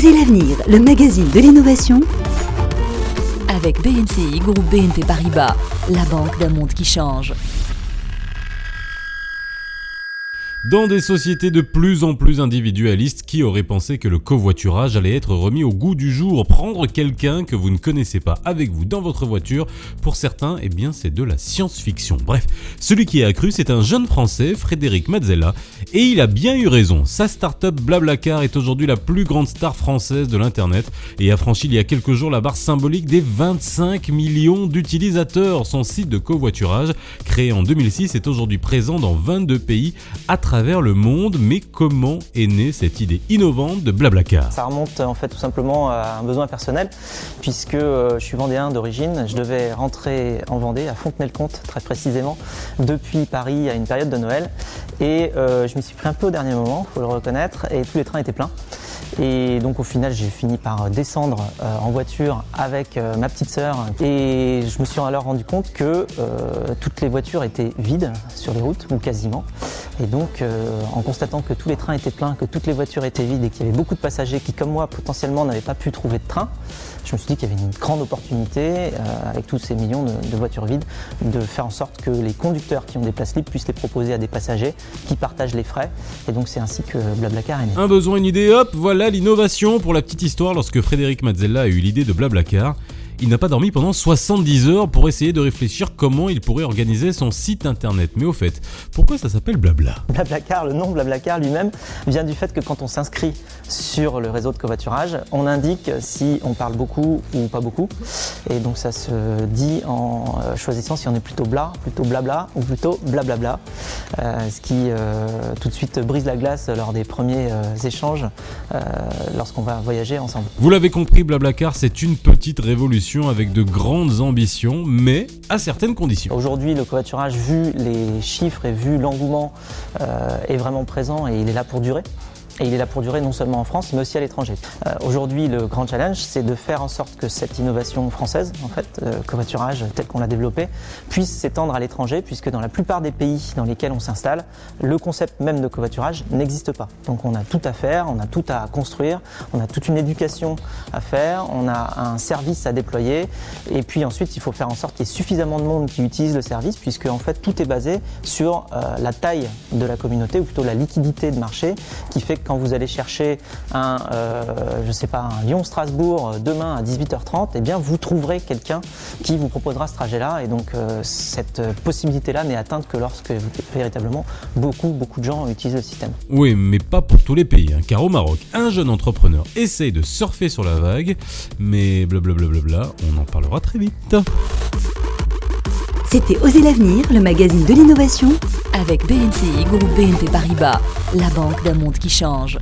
Osez l'avenir, le magazine de l'innovation avec BNCI, groupe BNP Paribas, la banque d'un monde qui change. Dans des sociétés de plus en plus individualistes, qui aurait pensé que le covoiturage allait être remis au goût du jour? Prendre quelqu'un que vous ne connaissez pas avec vous dans votre voiture, pour certains, eh bien c'est de la science-fiction. Bref, celui qui a cru, c'est un jeune Français, Frédéric Mazzella, et il a bien eu raison. Sa start-up Blablacar est aujourd'hui la plus grande star française de l'internet et a franchi il y a quelques jours la barre symbolique des 25 millions d'utilisateurs. Son site de covoiturage, créé en 2006, est aujourd'hui présent dans 22 pays à travers le monde. Mais comment est née cette idée innovante de Blablacar? Ça remonte en fait tout simplement à un besoin personnel, puisque je suis vendéen d'origine. Je devais rentrer en Vendée, à Fontenay-le-Comte très précisément, depuis Paris à une période de Noël. Et je m'y suis pris un peu au dernier moment, il faut le reconnaître, et tous les trains étaient pleins. Et donc au final j'ai fini par descendre en voiture avec ma petite sœur, et je me suis alors rendu compte que toutes les voitures étaient vides sur les routes, ou quasiment. Et donc en constatant que tous les trains étaient pleins, que toutes les voitures étaient vides et qu'il y avait beaucoup de passagers qui, comme moi, potentiellement n'avaient pas pu trouver de train, je me suis dit qu'il y avait une grande opportunité, avec tous ces millions de voitures vides, de faire en sorte que les conducteurs qui ont des places libres puissent les proposer à des passagers qui partagent les frais. Et donc c'est ainsi que Blablacar est né. Un besoin, une idée, hop, voilà l'innovation. Pour la petite histoire, lorsque Frédéric Mazzella a eu l'idée de Blablacar, il n'a pas dormi pendant 70 heures pour essayer de réfléchir comment il pourrait organiser son site internet. Mais au fait, pourquoi ça s'appelle Blabla? Blablacar, le nom Blablacar lui-même vient du fait que quand on s'inscrit sur le réseau de covoiturage, on indique si on parle beaucoup ou pas beaucoup. Et donc ça se dit en choisissant si on est plutôt blabla ou plutôt blablabla. Ce qui tout de suite brise la glace lors des premiers échanges lorsqu'on va voyager ensemble. Vous l'avez compris, Blablacar, c'est une petite révolution avec de grandes ambitions, mais à certaines conditions. Aujourd'hui, le covoiturage, vu les chiffres et vu l'engouement, est vraiment présent et il est là pour durer. Et il est là pour durer non seulement en France, mais aussi à l'étranger. Aujourd'hui, le grand challenge, c'est de faire en sorte que cette innovation française, en fait, covoiturage tel qu'on l'a développé, puisse s'étendre à l'étranger, puisque dans la plupart des pays dans lesquels on s'installe, le concept même de covoiturage n'existe pas. Donc on a tout à faire, on a tout à construire, on a toute une éducation à faire, on a un service à déployer, et puis ensuite il faut faire en sorte qu'il y ait suffisamment de monde qui utilise le service, puisque en fait tout est basé sur la taille de la communauté, ou plutôt la liquidité de marché, qui fait que quand vous allez chercher un Lyon-Strasbourg demain à 18h30, eh bien vous trouverez quelqu'un qui vous proposera ce trajet-là. Et donc cette possibilité-là n'est atteinte que lorsque véritablement beaucoup de gens utilisent le système. Oui, mais pas pour tous les pays, hein, car au Maroc, un jeune entrepreneur essaye de surfer sur la vague, mais blablabla, on en parlera très vite. C'était Osez l'avenir, le magazine de l'innovation Avec BNCI, groupe BNP Paribas, la banque d'un monde qui change.